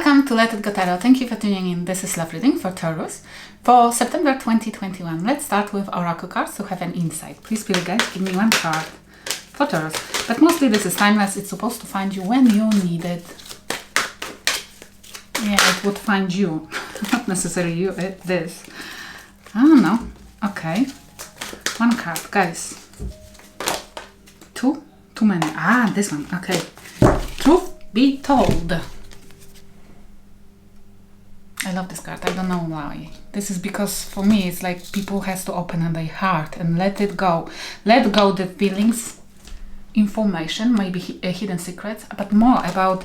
Welcome to Let It Go Tarot. Thank you for tuning in. This is love reading for Taurus for September 2021. Let's start with Oracle cards to have an insight. Please, spirit guys, give me one card for Taurus. But mostly this is timeless. It's supposed to find you when you need it. Yeah, it would find you. Not necessarily you, this. I don't know. Okay. One card, guys. Two? Too many. Ah, this one. Okay. Truth be told. I love this card. I don't know why. This is because for me it's like people has to open their heart and let it go. Let go the feelings, information, maybe hidden secrets, but more about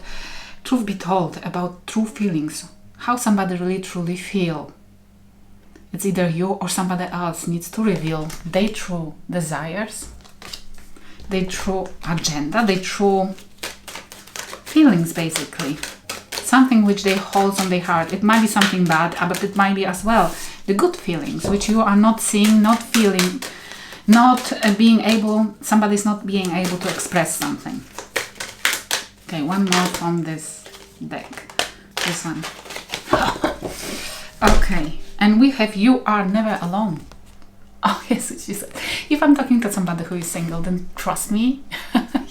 truth be told, about true feelings. How somebody really truly feel. It's either you or somebody else needs to reveal their true desires, their true agenda, their true feelings basically. Something which they hold on their heart. It might be something bad, but it might be as well the good feelings which you are not seeing, not feeling, not being able, somebody's not being able to express something. Okay, one more from this deck. This one. Okay, and we have You Are Never Alone. Oh yes, she said, if I'm talking to somebody who is single, then trust me,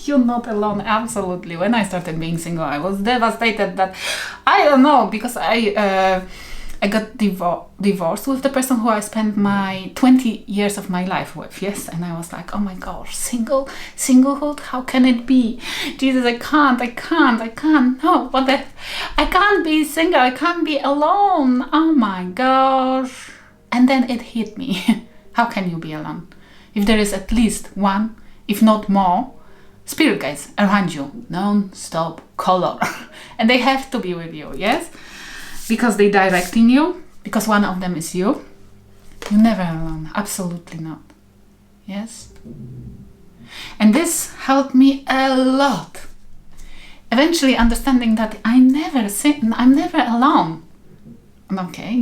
you're not alone. Absolutely. When I started being single, I was devastated that, I don't know, because I got divorced with the person who I spent my 20 years of my life with, yes, and I was like, oh my gosh, singlehood, how can it be? Jesus, I can't, no, what the, I can't be single, I can't be alone, oh my gosh. And then it hit me. How can you be alone? If there is at least one, if not more, spirit guides around you, non-stop color. And they have to be with you, yes? Because they directing you, because one of them is you. You're never alone, absolutely not. Yes? And this helped me a lot. Eventually understanding that I'm never alone. Okay,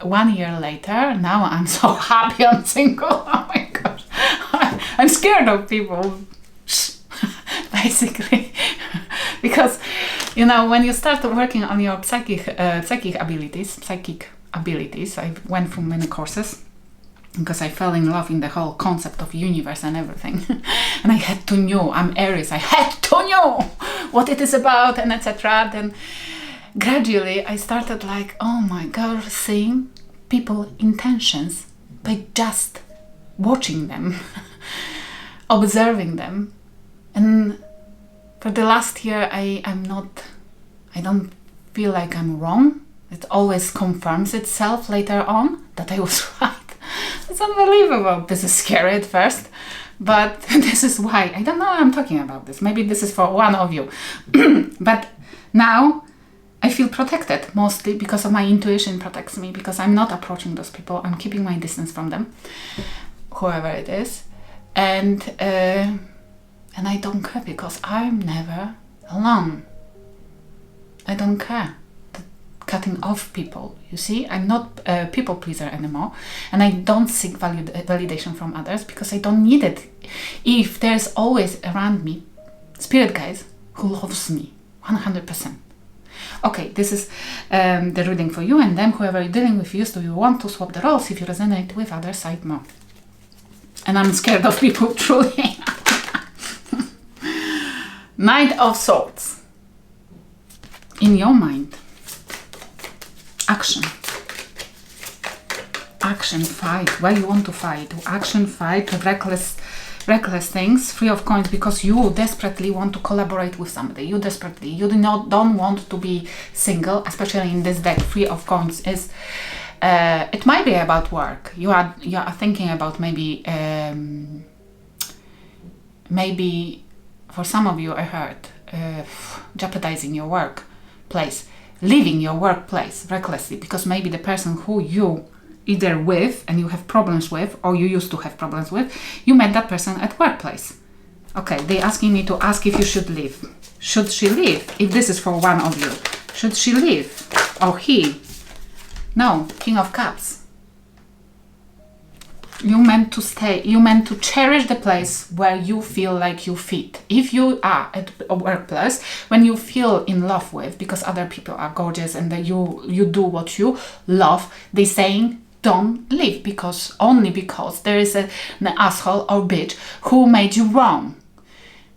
1 year later, now I'm so happy I'm single. Oh my gosh, I'm scared of people, basically, because you know when you start working on your psychic abilities. I went through many courses because I fell in love in the whole concept of universe and everything, and I had to know. I'm Aries. I had to know what it is about and etc. Then. Gradually, I started like, oh my God, seeing people's intentions by just watching them, observing them. And for the last year, I don't feel like I'm wrong. It always confirms itself later on that I was right. It's unbelievable. This is scary at first, but this is why. I don't know why I'm talking about this. Maybe this is for one of you. But now, I feel protected mostly because of my intuition protects me, because I'm not approaching those people. I'm keeping my distance from them, whoever it is, and I don't care because I'm never alone. I don't care. Cutting off people, you see, I'm not a people pleaser anymore, and I don't seek validation from others because I don't need it. If there's always around me spirit guides who loves me 100%. Okay, this is the reading for you, and then whoever you're dealing with, do you want to swap the roles if you resonate with other side more? And I'm scared of people, truly. Knight of Swords. In your mind. Action. Action, fight. Why you want to fight? Action, fight, reckless things. Three of Coins, because you desperately want to collaborate with somebody. You don't want to be single, especially in this deck. Three of Coins is it might be about work. You are thinking about maybe for some of you I heard jeopardizing your workplace, leaving your workplace recklessly, because maybe the person who you either with and you have problems with, or you used to have problems with, you met that person at workplace. Okay, they're asking me to ask if you should leave. Should she leave? If this is for one of you, should she leave? Or he? No, King of Cups. You meant to stay, you meant to cherish the place where you feel like you fit. If you are at a workplace when you feel in love with, because other people are gorgeous and that you do what you love, they saying don't leave only because there is an asshole or bitch who made you wrong.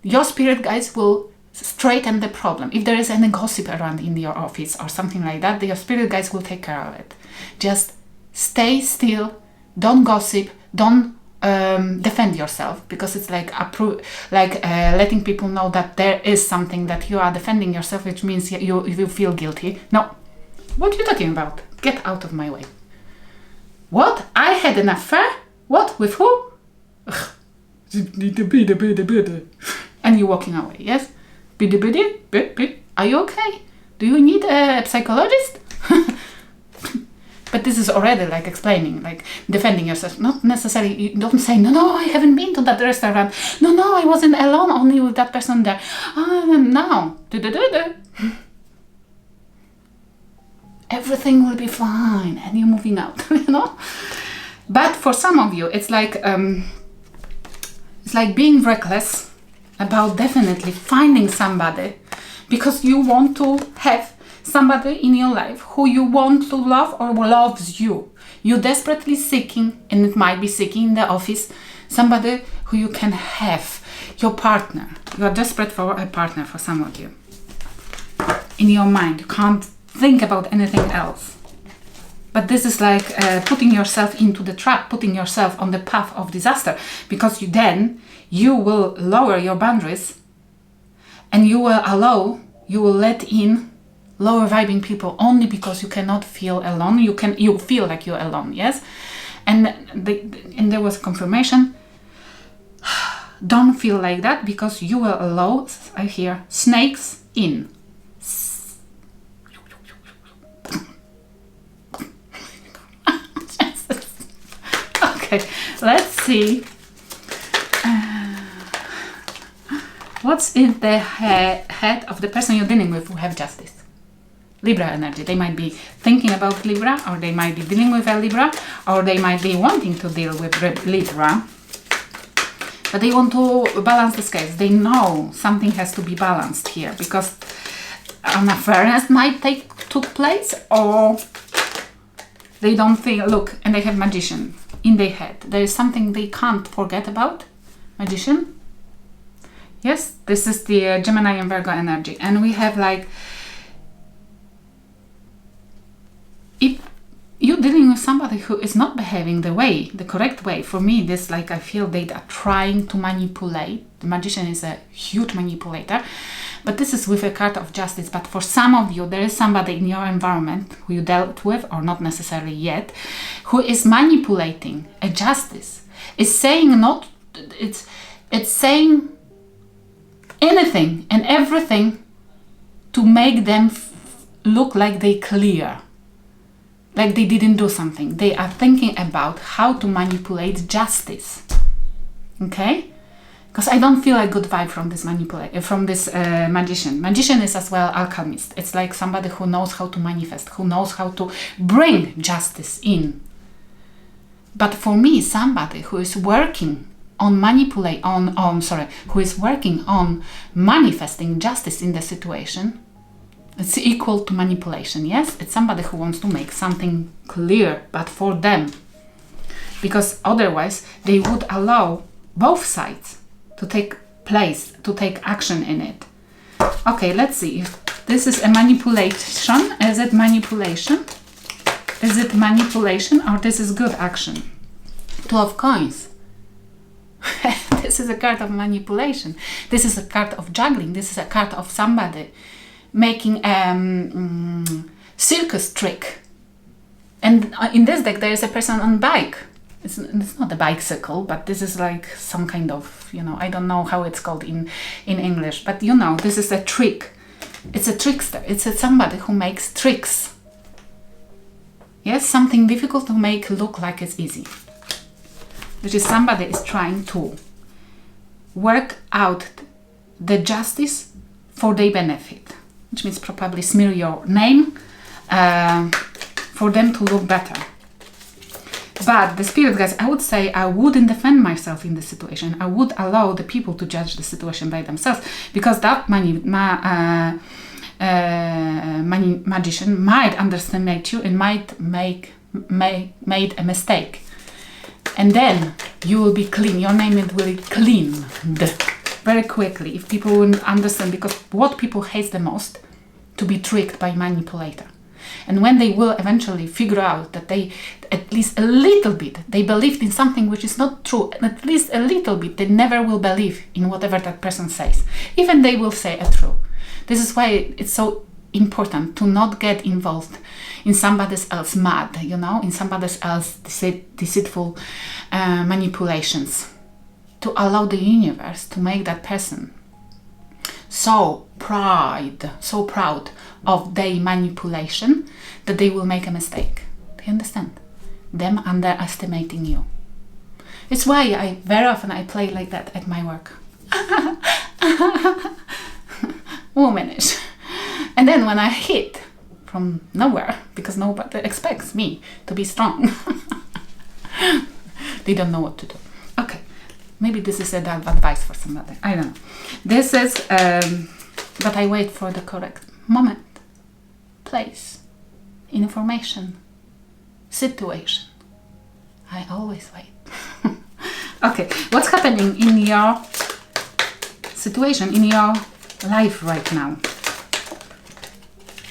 Your spirit guides will straighten the problem. If there is any gossip around in your office or something like that, your spirit guides will take care of it. Just stay still. Don't gossip, don't defend yourself, because it's like letting people know that there is something that you are defending yourself, which means you feel guilty. No, what are you talking about? Get out of my way. What? I had an affair? What? With who? And you're walking away, yes? Are you okay? Do you need a psychologist? But this is already like explaining, like defending yourself. Not necessarily, you don't say, no, I haven't been to that restaurant. No, I wasn't alone, only with that person there. Now, everything will be fine, and you're moving out, But for some of you, it's like being reckless about definitely finding somebody, because you want to have somebody in your life who you want to love or loves you. You're desperately seeking, and it might be seeking in the office, somebody who you can have, your partner. You are desperate for a partner for some of you. In your mind, you can't think about anything else. But this is like putting yourself into the trap, putting yourself on the path of disaster, because you will lower your boundaries, and you will let in lower vibing people only because you cannot feel alone. You feel like you're alone, yes? And there was confirmation. Don't feel like that, because you will allow, I hear, snakes in. Okay, let's see. What's in the head of the person you're dealing with who have justice? Libra energy. They might be thinking about Libra, or they might be dealing with a Libra, or they might be wanting to deal with Libra. But they want to balance the scales. They know something has to be balanced here, because an unfairness might took place, or they don't think, look, and they have Magician in their head. There is something they can't forget about. Magician. Yes, this is the Gemini and Virgo energy. And we have like, if you're dealing with somebody who is not behaving the correct way, for me, this, like, I feel they are trying to manipulate. The Magician is a huge manipulator, but this is with a card of justice. But for some of you, there is somebody in your environment who you dealt with, or not necessarily yet, who is manipulating a justice. It's saying it's saying anything and everything to make them look like they clear. Like they didn't do something. They are thinking about how to manipulate justice. Okay? Because I don't feel a good vibe from this magician. Magician is as well alchemist. It's like somebody who knows how to manifest, who knows how to bring justice in. But for me, somebody who is working on who is working on manifesting justice in the situation, it's equal to manipulation, yes? It's somebody who wants to make something clear, but for them. Because otherwise, they would allow both sides to take place, to take action in it. Okay, let's see. If this is a manipulation. Is it manipulation? Is it manipulation, or this is good action? Two of Coins. This is a card of manipulation. This is a card of juggling. This is a card of somebody making a circus trick. And in this deck, there is a person on bike. It's not a bicycle, but this is like some kind of, I don't know how it's called in English, but this is a trick. It's a trickster. It's somebody who makes tricks. Yes, something difficult to make look like it's easy. Which is somebody is trying to work out the justice for their benefit. Which means probably smear your name for them to look better. But the spirit guides, I would say I wouldn't defend myself in this situation. I would allow the people to judge the situation by themselves, because that magician might underestimate you and might make a mistake. And then you will be clean. Your name will be cleaned very quickly if people wouldn't understand, because what people hate the most, to be tricked by manipulator. And when they will eventually figure out that they, at least a little bit, they believed in something which is not true, and at least a little bit, they never will believe in whatever that person says. Even they will say a true. This is why it's so important to not get involved in somebody else's mad, in somebody else's deceitful manipulations. To allow the universe to make that person so proud of their manipulation that they will make a mistake. Do you understand? Them underestimating you. It's why I very often play like that at my work. Womanish. And then when I hit from nowhere, because nobody expects me to be strong, they don't know what to do. Okay, maybe this is advice for somebody. I don't know. This is, but I wait for the correct moment, place, information, situation. I always wait. Okay, what's happening in your situation, in your life right now?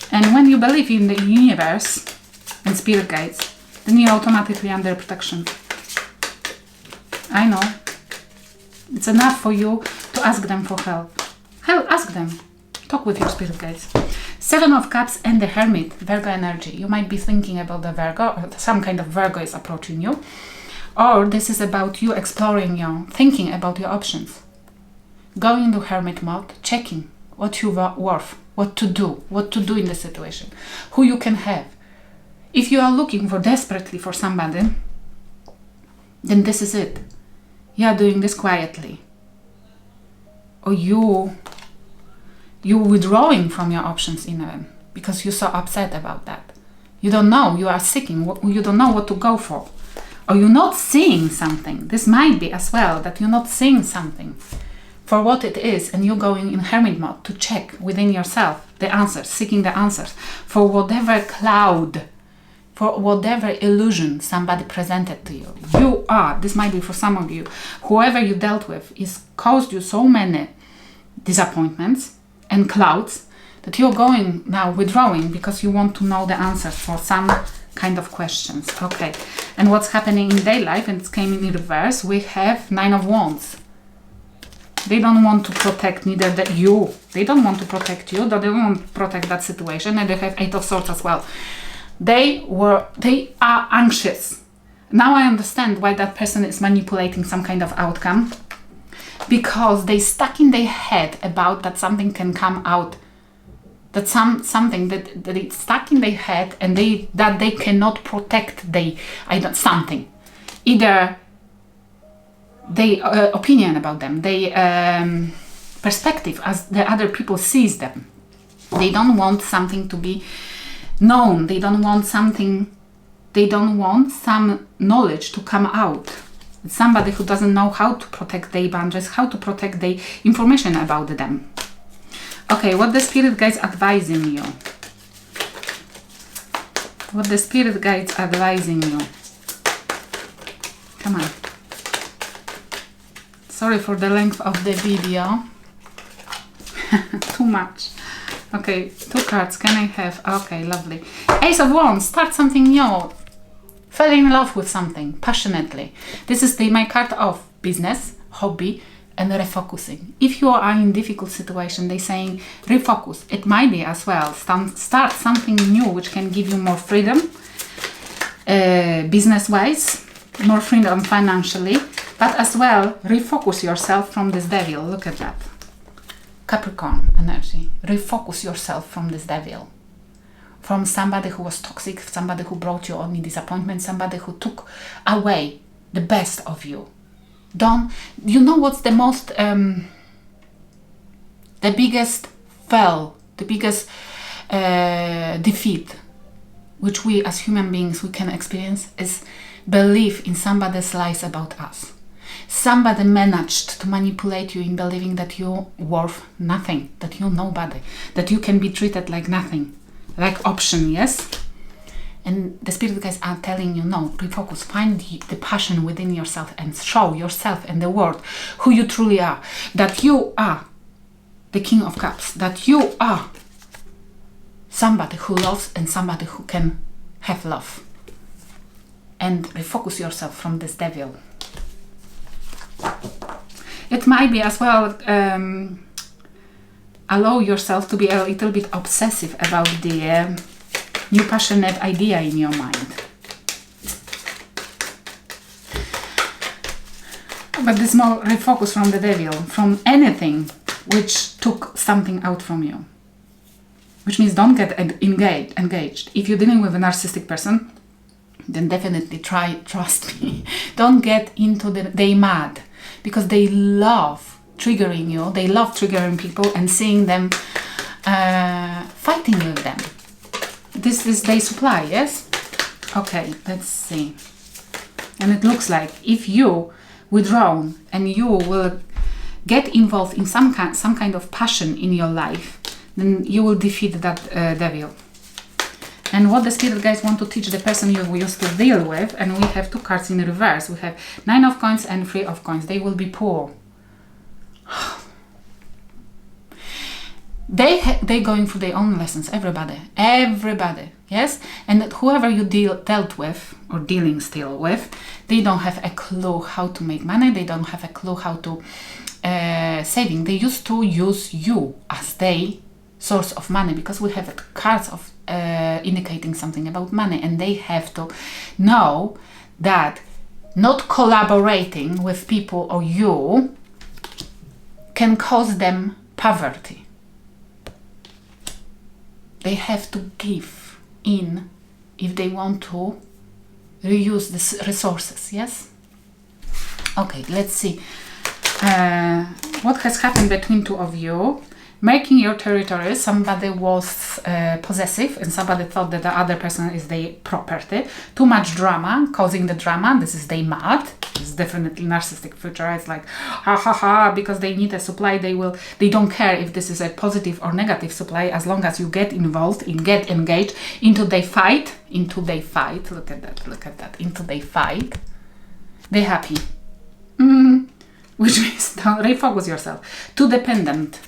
And when you believe in the universe and spirit guides, then you're automatically under protection. I know. It's enough for you to ask them for help. Ask them. Talk with your spirit guides. 7 of Cups and the Hermit, Virgo energy. You might be thinking about the Virgo, or some kind of Virgo is approaching you. Or this is about you exploring thinking about your options. Going into Hermit mode, checking what you're worth, what to do in the situation, who you can have. If you are looking desperately for somebody, then this is it. You are doing this quietly. Or you withdrawing from your options even, because you're so upset about that. You don't know, you are seeking, you don't know what to go for. Or you're not seeing something. This might be as well, that you're not seeing something for what it is, and you're going in hermit mode to check within yourself the answers, seeking the answers for whatever cloud, for whatever illusion somebody presented to you. This might be for some of you, whoever you dealt with is caused you so many disappointments and clouds that you're going now withdrawing because you want to know the answers for some kind of questions. Okay, and what's happening in their life, and it came in reverse, we have 9 of Wands. They don't want to protect you. They don't want to protect you. They don't want to protect that situation. And they have 8 of Swords as well. They are anxious. Now I understand why that person is manipulating some kind of outcome. Because they stuck in their head about that something can come out. That something that it's stuck in their head, and that they cannot protect something. Either their opinion about them, their perspective as the other people sees them. They don't want something to be known. They don't want some knowledge to come out. It's somebody who doesn't know how to protect their boundaries, how to protect the information about them. Okay, what the spirit guides advising you? What the spirit guides advising you? Come on. Sorry for the length of the video. Too much. Okay, 2 cards. Can I have? Okay, lovely. Ace of Wands. Start something new. Fell in love with something passionately. This is my card of business, hobby, and refocusing. If you are in difficult situation, they're saying refocus. It might be as well. Start something new which can give you more freedom, business-wise, more freedom financially, but as well refocus yourself from this devil. Look at that. Capricorn energy. Refocus yourself from this devil. From somebody who was toxic, somebody who brought you only disappointment, somebody who took away the best of you. You know what's the most, the biggest defeat, which we as human beings, we can experience, is believe in somebody's lies about us. Somebody managed to manipulate you in believing that you're worth nothing, that you're nobody, that you can be treated like nothing, like option, yes? And the spirit guides are telling you, no, refocus, find the passion within yourself and show yourself and the world who you truly are, that you are the King of Cups, that you are somebody who loves and somebody who can have love. And refocus yourself from this devil. It might be as well, allow yourself to be a little bit obsessive about the new passionate idea in your mind. But this more refocus from the devil, from anything which took something out from you. Which means don't get engaged. If you're dealing with a narcissistic person, then definitely trust me, don't get into they mad. Because they love triggering you, they love triggering people and seeing them fighting with them. This is their supply, yes? Okay, let's see. And it looks like if you withdraw and you will get involved in some kind of passion in your life, then you will defeat that devil. And what the spirit guides want to teach the person you used to deal with, and we have 2 cards in reverse. We have 9 of coins and 3 of coins. They will be poor. They going through their own lessons. Everybody, yes. And whoever you dealt with or dealing still with, they don't have a clue how to make money. They don't have a clue how to saving. They used to use you as their source of money, because we have cards of indicating something about money, and they have to know that not collaborating with people or you can cause them poverty. They have to give in if they want to reuse the resources, yes? Okay, let's see what has happened between 2 of you. Marking your territory, somebody was possessive and somebody thought that the other person is their property. Too much drama, causing the drama. This is they mad. It's definitely narcissistic future. It's like, ha ha ha, because they need a supply, they don't care if this is a positive or negative supply, as long as you get involved and get engaged into their fight. Look at that, into their fight. They're happy. Which means don't refocus yourself. Too dependent.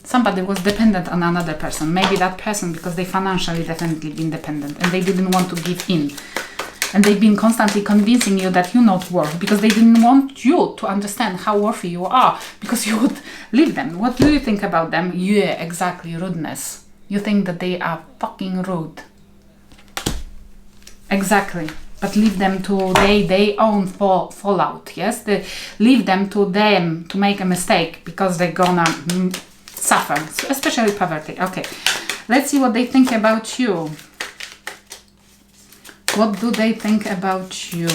Somebody was dependent on another person. Maybe that person, because they financially definitely been dependent and they didn't want to give in. And they've been constantly convincing you that you're not worth, because they didn't want you to understand how worthy you are, because you would leave them. What do you think about them? Yeah, exactly, rudeness. You think that they are fucking rude. Exactly. But leave them to their own fallout, yes? Leave them to make a mistake, because they're gonna suffer, especially poverty. Okay, let's see what they think about you. What do they think about you?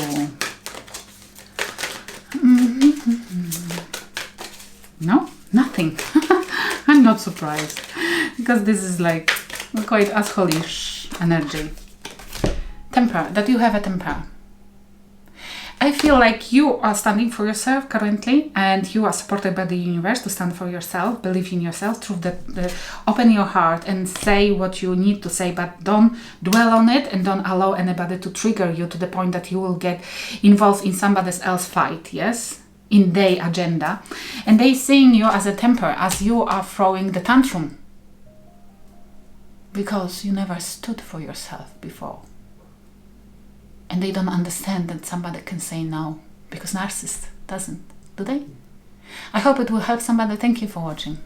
No, nothing. I'm not surprised, because this is like quite asshole-ish energy. Temper, that you have a temper. I feel like you are standing for yourself currently, and you are supported by the universe to stand for yourself, believe in yourself, open your heart and say what you need to say, but don't dwell on it and don't allow anybody to trigger you to the point that you will get involved in somebody else's fight, yes? In their agenda. And they seeing you as a temper, as you are throwing the tantrum. Because you never stood for yourself before. And they don't understand that somebody can say no, because narcissist doesn't, do they? I hope it will help somebody. Thank you for watching.